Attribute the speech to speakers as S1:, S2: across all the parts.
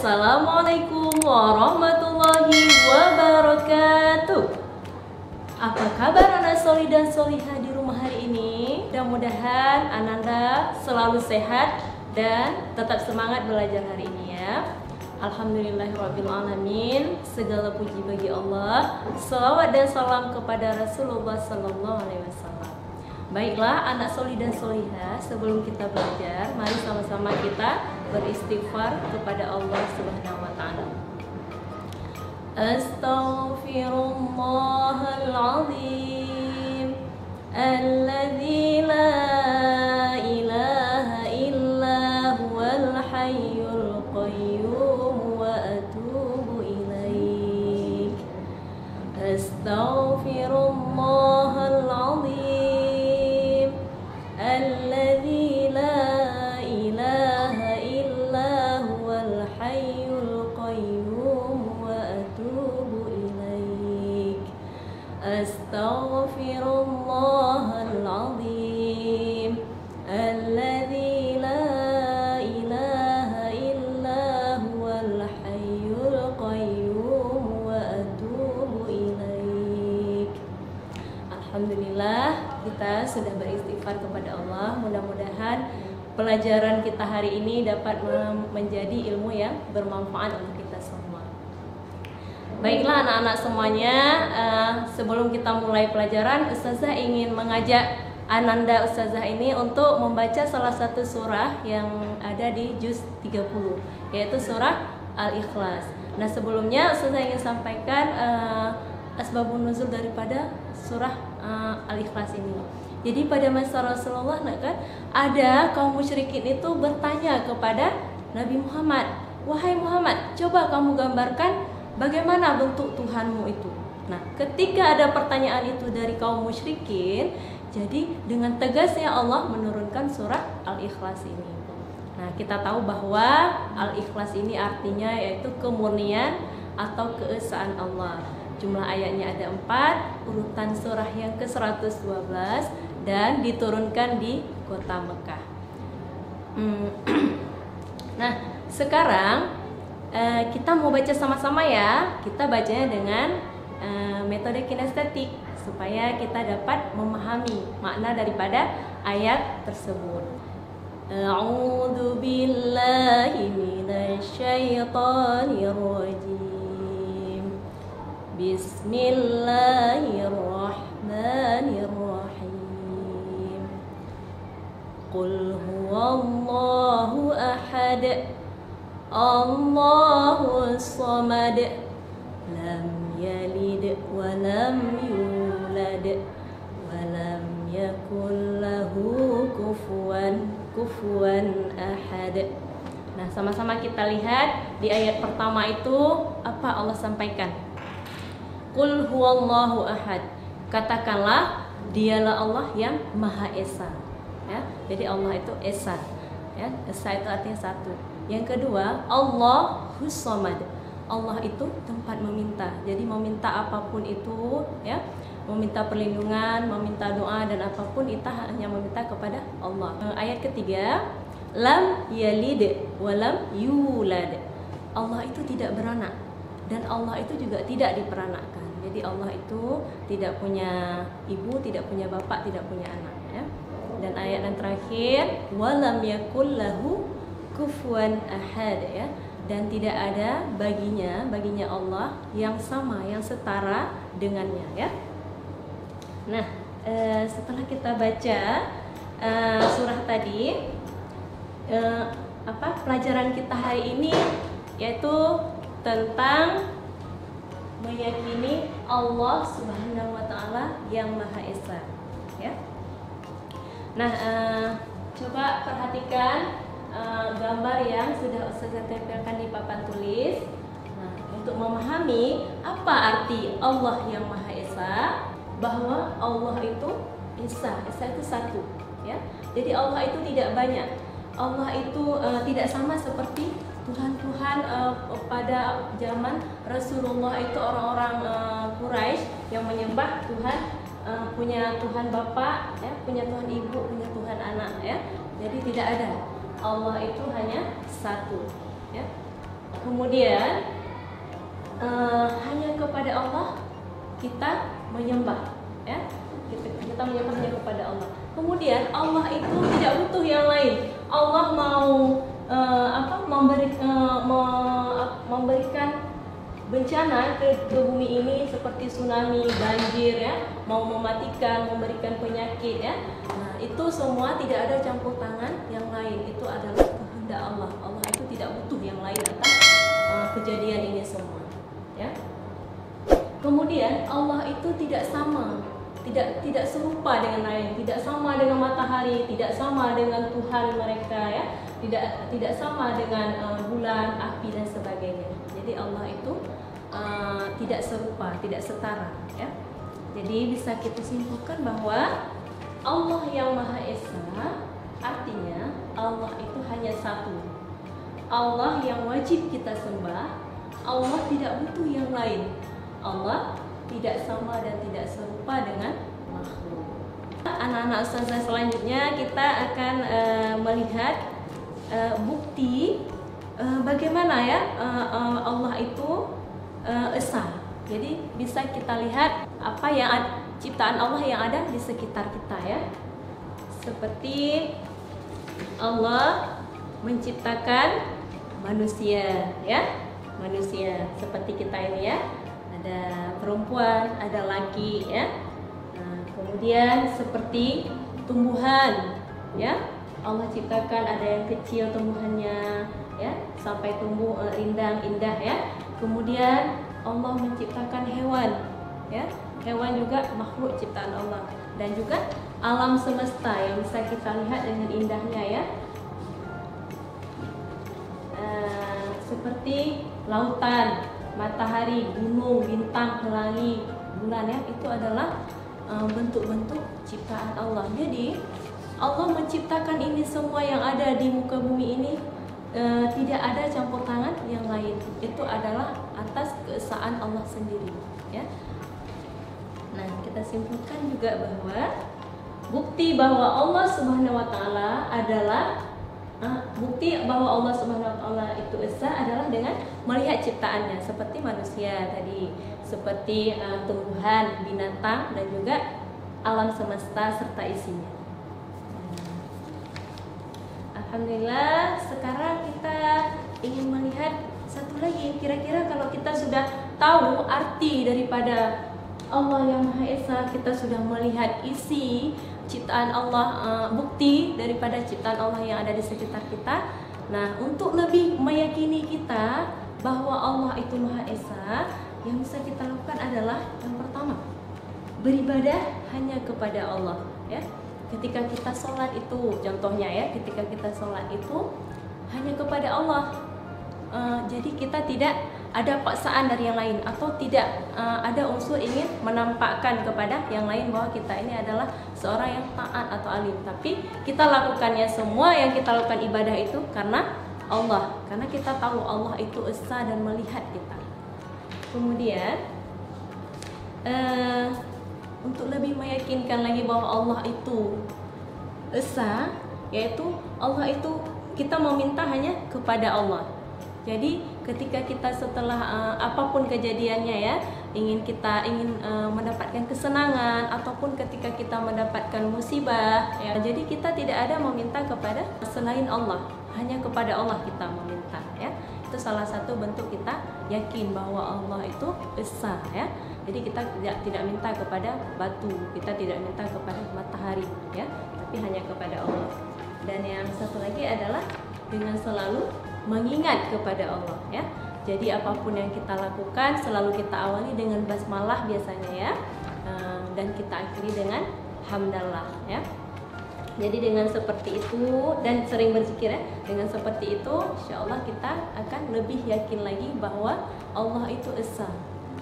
S1: Assalamualaikum warahmatullahi wabarakatuh. Apa kabar anak solih dan solihah di rumah hari ini? Mudah-mudahan Ananda selalu sehat dan tetap semangat belajar hari ini ya. Alhamdulillahirrabbilalamin. Segala puji bagi Allah. Salawat dan salam kepada Rasulullah Sallallahu Alaihi Wasallam. Baiklah anak solih dan solihah, sebelum kita belajar, mari sama-sama kita beristighfar kepada Allah Subhanahu Wa Taala. Astaghfirullahaladzim alladzi la ilaha illa huwal hayyul qayyum wa atubu ilaik. Astaghfirullahaladzim alladzi la ilaha illa huwal hayyul qayyum wa atubu ilaik. Astaghfirullahaladzim alladzi la ilaha illa huwal hayyul qayyum wa atubu ilaik. Alhamdulillah, kita sudah beristighfar kepada Allah. Mudah-mudahan pelajaran kita hari ini dapat menjadi ilmu yang bermanfaat untuk kita semua. Baiklah anak-anak semuanya, sebelum kita mulai pelajaran, Ustazah ingin mengajak Ananda Ustazah ini untuk membaca salah satu surah yang ada di juz 30, yaitu surah Al-Ikhlas. Nah sebelumnya Ustazah ingin sampaikan asbabun nuzul daripada surah Al-Ikhlas ini. Jadi pada masa Rasulullah kan ada kaum musyrikin itu bertanya kepada Nabi Muhammad, "Wahai Muhammad, coba kamu gambarkan bagaimana bentuk Tuhanmu itu." Nah, ketika ada pertanyaan itu dari kaum musyrikin, jadi dengan tegasnya Allah menurunkan surah Al-Ikhlas ini. Nah, kita tahu bahwa Al-Ikhlas ini artinya yaitu kemurnian atau keesaan Allah. Jumlah ayatnya ada 4, urutan surah yang ke-112 dan diturunkan di kota Mekah. Nah, sekarang kita mau baca sama-sama ya. Kita bacanya dengan metode kinestetik supaya kita dapat memahami makna daripada ayat tersebut. A'udzu billahi minasyaitonir rajim. Bismillahirrahmanirrahim. Qul huwallahu ahad, Allahus samad, lam yalid wa lam yulad wa lam yakul lahu kufuwan ahad. Nah, sama-sama kita lihat di ayat pertama itu apa Allah sampaikan. Qul huwallahu ahad. Katakanlah dialah Allah yang Maha Esa. Ya, jadi Allah itu Esa. Ya, Esa itu artinya satu. Yang kedua, Allahus samad. Allah itu tempat meminta. Jadi meminta apapun itu, ya, meminta perlindungan, meminta doa dan apapun kita hanya meminta kepada Allah. Ayat ketiga, lam yalid wa lam yulad. Allah itu tidak beranak dan Allah itu juga tidak diperanakkan. Jadi Allah itu tidak punya ibu, tidak punya bapak, tidak punya anak, ya. Dan ayat yang terakhir, walam yakul lahu kufuwan ahad, ya. Dan tidak ada baginya Allah yang sama, yang setara dengannya, ya. Nah, setelah kita baca surah tadi, pelajaran kita hari ini yaitu tentang meyakini Allah Subhanahu wa Ta'ala yang Maha Esa, ya. Nah, coba perhatikan gambar yang sudah Ustazah tempelkan di papan tulis. Nah, untuk memahami apa arti Allah yang Maha Esa, bahwa Allah itu Esa itu satu, ya. Jadi Allah itu tidak banyak. Allah itu tidak sama seperti Tuhan-Tuhan pada zaman Rasulullah itu orang-orang Quraisy yang menyembah Tuhan, punya Tuhan Bapa, ya, punya Tuhan Ibu, punya Tuhan Anak, ya. Jadi tidak ada. Allah itu hanya satu, ya. Kemudian hanya kepada Allah kita menyembah, ya. Kita menyembahnya kepada Allah. Kemudian Allah itu tidak butuh yang lain. Allah mau memberikan bencana ke bumi ini seperti tsunami, banjir, ya, mau mematikan, memberikan penyakit, ya. Nah, itu semua tidak ada campur tangan yang lain. Itu adalah kehendak Allah. Allah itu tidak butuh yang lain atas kejadian ini semua, ya. Kemudian Allah itu tidak sama, tidak serupa dengan lain, tidak sama dengan matahari, tidak sama dengan Tuhan mereka, ya, tidak sama dengan bulan, api dan sebagainya. Jadi Allah itu tidak serupa, tidak setara, ya. Jadi bisa kita simpulkan bahwa Allah yang Maha Esa artinya Allah itu hanya satu. Allah yang wajib kita sembah. Allah tidak butuh yang lain. Allah tidak sama dan tidak serupa dengan makhluk. Anak-anak ustazah, selanjutnya kita akan melihat bukti bagaimana, ya, Allah itu esa. Jadi bisa kita lihat apa yang ciptaan Allah yang ada di sekitar kita, ya. Seperti Allah menciptakan manusia, ya. Manusia seperti kita ini, ya. Ada perempuan, ada laki, ya. Nah, kemudian seperti tumbuhan, ya. Allah ciptakan ada yang kecil tumbuhannya, ya, sampai tumbuh rindang indah, ya. Kemudian Allah menciptakan hewan, ya. Hewan juga makhluk ciptaan Allah, dan juga alam semesta yang bisa kita lihat dengan indahnya, ya. Seperti lautan, matahari, gunung, bintang, pelangi, bulan, ya, itu adalah bentuk-bentuk ciptaan Allah. Jadi Allah menciptakan ini semua yang ada di muka bumi ini, tidak ada campur tangan yang lain. Itu adalah atas keesaan Allah sendiri, ya. Nah, kita simpulkan juga bahwa bukti bahwa Allah Subhanahu wa taala adalah bukti bahwa Allah Subhanahu wa taala itu esa adalah dengan melihat ciptaannya, seperti manusia tadi, seperti tumbuhan, binatang, dan juga alam semesta serta isinya. Alhamdulillah, sekarang kita ingin melihat satu lagi. Kira-kira kalau kita sudah tahu arti daripada Allah yang Maha Esa, kita sudah melihat isi ciptaan Allah, bukti daripada ciptaan Allah yang ada di sekitar kita. Nah, untuk lebih meyakini kita bahwa Allah itu Maha Esa, yang bisa kita lakukan adalah yang pertama, beribadah hanya kepada Allah, ya. Ketika kita sholat itu, contohnya, ya, ketika kita sholat itu hanya kepada Allah. Jadi kita tidak ada paksaan dari yang lain, atau tidak ada unsur ingin menampakkan kepada yang lain bahwa kita ini adalah seorang yang taat atau alim. Tapi kita lakukannya semua, yang kita lakukan ibadah itu karena Allah, karena kita tahu Allah itu esa dan melihat kita. Kemudian untuk lebih meyakinkan lagi bahwa Allah itu esa, yaitu Allah itu kita meminta hanya kepada Allah. Jadi ketika kita setelah apapun kejadiannya, ya, ingin mendapatkan kesenangan, ataupun ketika kita mendapatkan musibah, ya, jadi kita tidak ada meminta kepada selain Allah, hanya kepada Allah kita meminta, ya. Itu salah satu bentuk kita yakin bahwa Allah itu esa, ya. Jadi kita tidak minta kepada batu, kita tidak minta kepada matahari, ya, tapi hanya kepada Allah. Dan yang satu lagi adalah dengan selalu mengingat kepada Allah, ya. Jadi apapun yang kita lakukan selalu kita awali dengan basmalah biasanya, ya, dan kita akhiri dengan hamdalah, ya. Jadi dengan seperti itu, dan sering berzikir, ya, dengan seperti itu, insya Allah kita akan lebih yakin lagi bahwa Allah itu esa,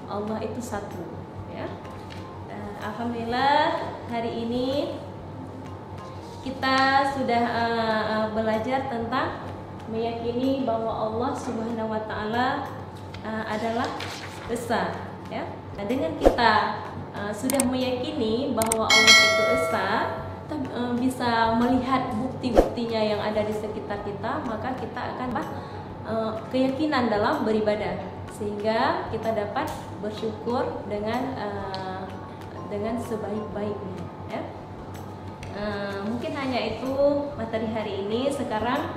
S1: Allah itu satu, ya. Alhamdulillah, hari ini kita sudah belajar tentang meyakini bahwa Allah Subhanahu wa taala adalah esa, ya. Nah, dengan kita sudah meyakini bahwa Allah itu esa, kita bisa melihat bukti bukti-buktinya yang ada di sekitar kita, maka kita akan keyakinan dalam beribadah, sehingga kita dapat bersyukur dengan sebaik-baiknya ya. Mungkin hanya itu materi hari ini. Sekarang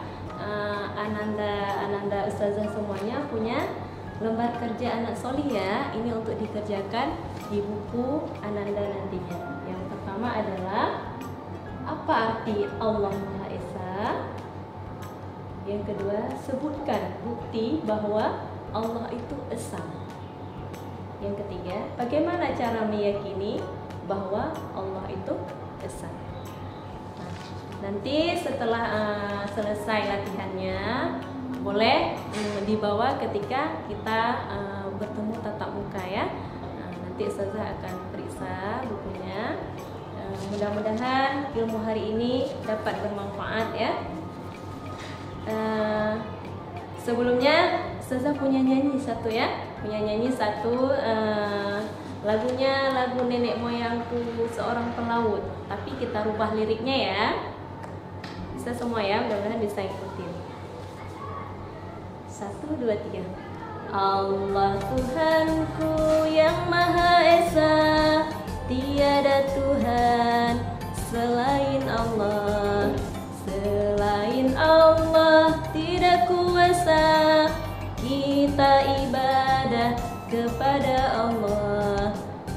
S1: Ananda Ustazah semuanya punya lembar kerja anak solih ya. Ini untuk dikerjakan di buku Ananda nantinya. Yang pertama adalah apa arti Allah Maha Esa. Yang kedua, sebutkan bukti bahwa Allah itu esa. Yang ketiga, bagaimana cara meyakini bahwa Allah itu esa. Nah, nanti setelah selesai latihannya, boleh dibawa ketika kita bertemu tatap muka ya. Nanti Ustazah akan periksa bukunya. Mudah-mudahan ilmu hari ini dapat bermanfaat ya. Sebelumnya Ustazah punya nyanyi satu ya, lagunya lagu nenek moyangku seorang pelaut, tapi kita rubah liriknya ya. Bisa semua ya, mudah-mudahan bisa ikutin. 1, 2, 3. Allah Tuhanku yang Maha Esa, tiada Tuhan selain Allah. Selain Allah tidak kuasa kita ibadah kepada Allah.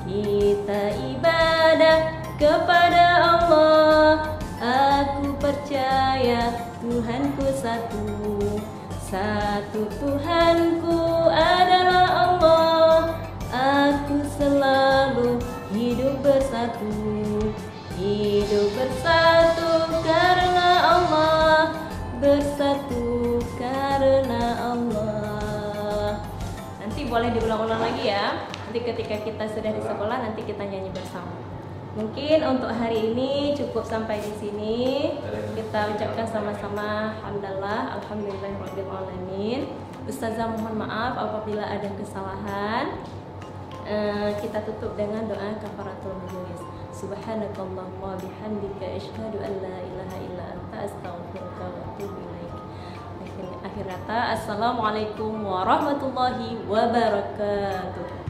S1: Kita ibadah kepada Allah. Aku percaya Tuhanku satu. Satu Tuhanku adalah Allah. Aku selalu hidup bersatu. Hidup bersatu karena Allah. Bersatu karena Allah. Nanti boleh diulang-ulang lagi ya. Nanti ketika kita sudah di sekolah, nanti kita nyanyi bersama. Mungkin untuk hari ini cukup sampai di sini. Kita ucapkan sama-sama alhamdulillah, alhamdulillahirabbil alamin. Ustazah mohon maaf apabila ada kesalahan. Kita tutup dengan doa kafaratul majelis. Subhanakallahumma bihamdika asyhadu an la ilaha illa anta astaghfiruka wa atubu ilaik. Akhir kata, assalamualaikum warahmatullahi wabarakatuh.